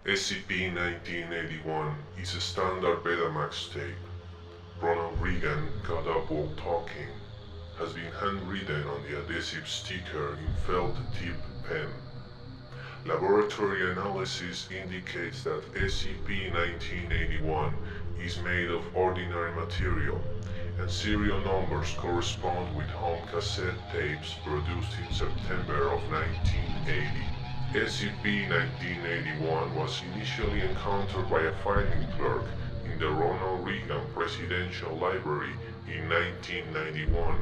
SCP-1981 is a standard Betamax tape. Ronald Reagan got up while talking. Has been handwritten on the adhesive sticker in felt tip pen. Laboratory analysis indicates that SCP-1981 is made of ordinary material, and serial numbers correspond with home cassette tapes produced in September of 1980. SCP-1981 was initially encountered by a filing clerk in the Ronald Reagan Presidential Library in 1991,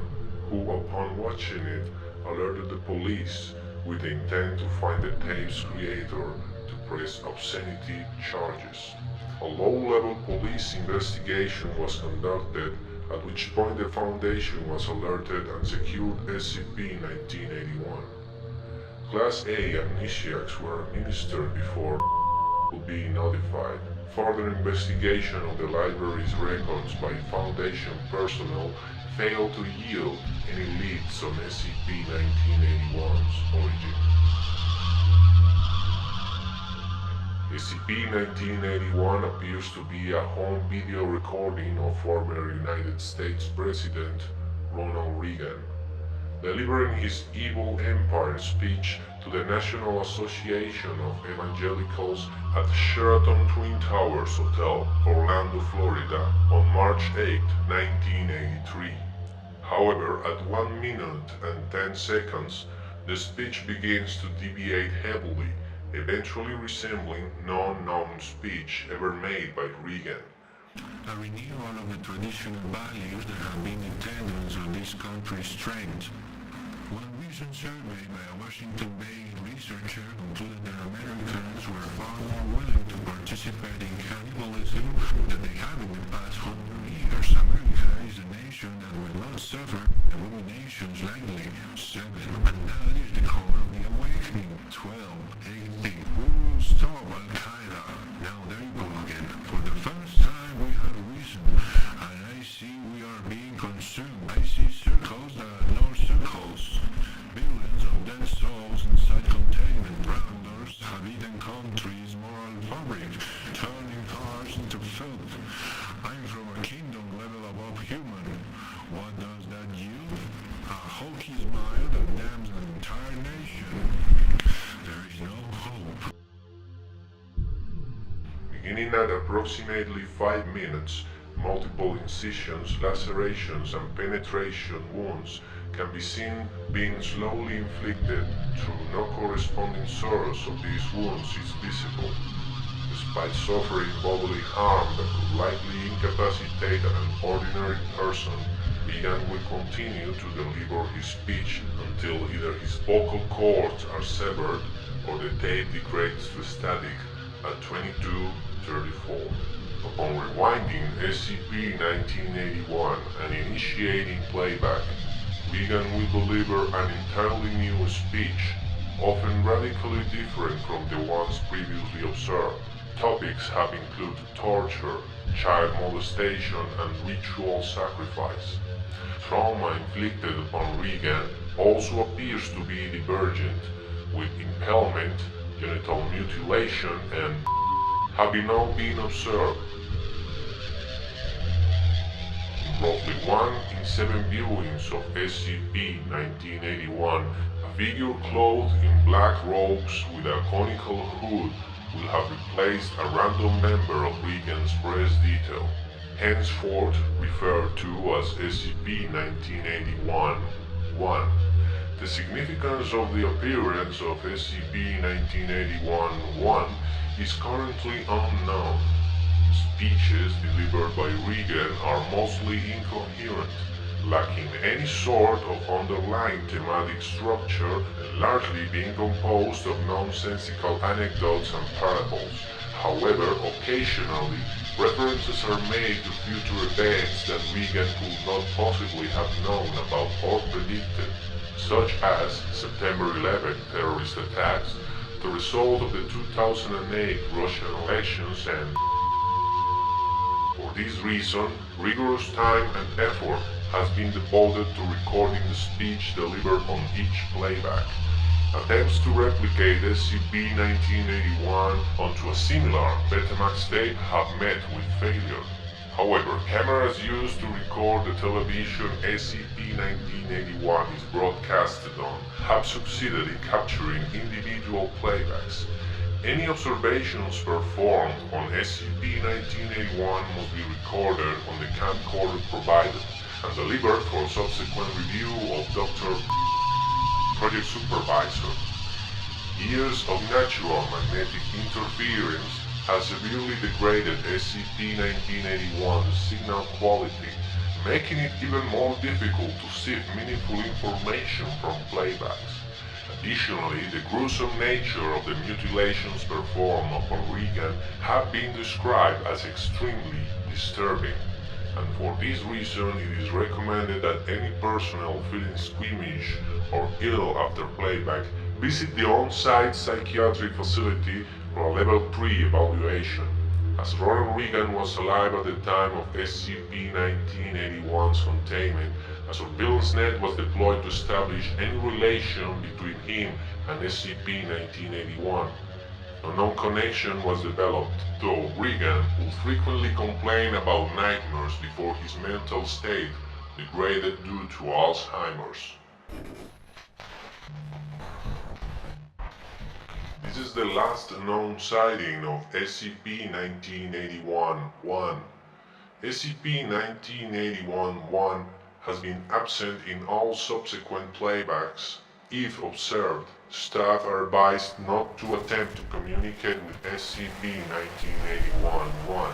who, upon watching it, alerted the police with the intent to find the tape's creator to press obscenity charges. A low-level police investigation was conducted, at which point the Foundation was alerted and secured SCP-1981. Class A amnesiacs were administered before would be notified. Further investigation of the library's records by Foundation personnel failed to yield any leads on SCP-1981's origin. SCP-1981 appears to be a home video recording of former United States President Ronald Reagan, delivering his Evil Empire speech to the National Association of Evangelicals at Sheraton Twin Towers Hotel, Orlando, Florida, on March 8, 1983. However, at 1 minute and 10 seconds, the speech begins to deviate heavily, eventually resembling no known speech ever made by Reagan. A renewal of the traditional values that have been in tendency on this country's strength. One recent survey by a Washington-based researcher concluded that Americans were far more willing to participate in cannibalism than they have in the past 100 years. America is a nation that will not suffer abominations lightly. 7. And that is the core of the awakening. 12. 18. We will stop Al-Qaeda. Now there you go again. For the first time we have reason, and I see we are being consumed. I see circles that are no circles. Billions of dead souls inside containment rounders have eaten countries' moral fabric, turning hearts into filth. I'm from a kingdom level above human. What does that yield? A hokey smile that damns an entire nation. There is no hope. Beginning at approximately 5 minutes, multiple incisions, lacerations, and penetration wounds can be seen being slowly inflicted through no corresponding source of these wounds is visible. Despite suffering bodily harm that could likely incapacitate an ordinary person, Reagan will continue to deliver his speech until either his vocal cords are severed or the tape degrades to static at 22:34. Upon rewinding SCP-1981 and initiating playback, Reagan will deliver an entirely new speech, often radically different from the ones previously observed. Topics have included torture, child molestation, and ritual sacrifice. Trauma inflicted upon Reagan also appears to be divergent, with impalement, genital mutilation, and having all been observed. In roughly 1 in 7 viewings of SCP-1981, a figure clothed in black robes with a conical hood will have replaced a random member of Reagan's press detail, henceforth referred to as SCP-1981-1. The significance of the appearance of SCP-1981-1 is currently unknown. Speeches delivered by Reagan are mostly incoherent, lacking any sort of underlying thematic structure and largely being composed of nonsensical anecdotes and parables. However, occasionally, references are made to future events that Reagan could not possibly have known about or predicted, such as September 11 terrorist attacks, the result of the 2008 Russian elections, and for this reason, rigorous time and effort has been devoted to recording the speech delivered on each playback. Attempts to replicate SCP-1981 onto a similar Betamax tape have met with failure. However, cameras used to record the television SCP-1981 is broadcasted on have succeeded in capturing individual playbacks. Any observations performed on SCP-1981 must be recorded on the camcorder provided and delivered for subsequent review of Dr. Project Supervisor. Years of natural magnetic interference has severely degraded SCP-1981's signal quality, making it even more difficult to sift meaningful information from playbacks. Additionally, the gruesome nature of the mutilations performed upon Regan have been described as extremely disturbing, and for this reason it is recommended that any personnel feeling squeamish or ill after playback visit the on-site psychiatric facility for a level 3 evaluation. As Ronald Reagan was alive at the time of SCP-1981's containment, a surveillance net was deployed to establish any relation between him and SCP-1981. No known connection was developed, though Reagan would frequently complain about nightmares before his mental state degraded due to Alzheimer's. This is the last known sighting of SCP-1981-1. SCP-1981-1 has been absent in all subsequent playbacks. If observed, staff are advised not to attempt to communicate with SCP-1981-1.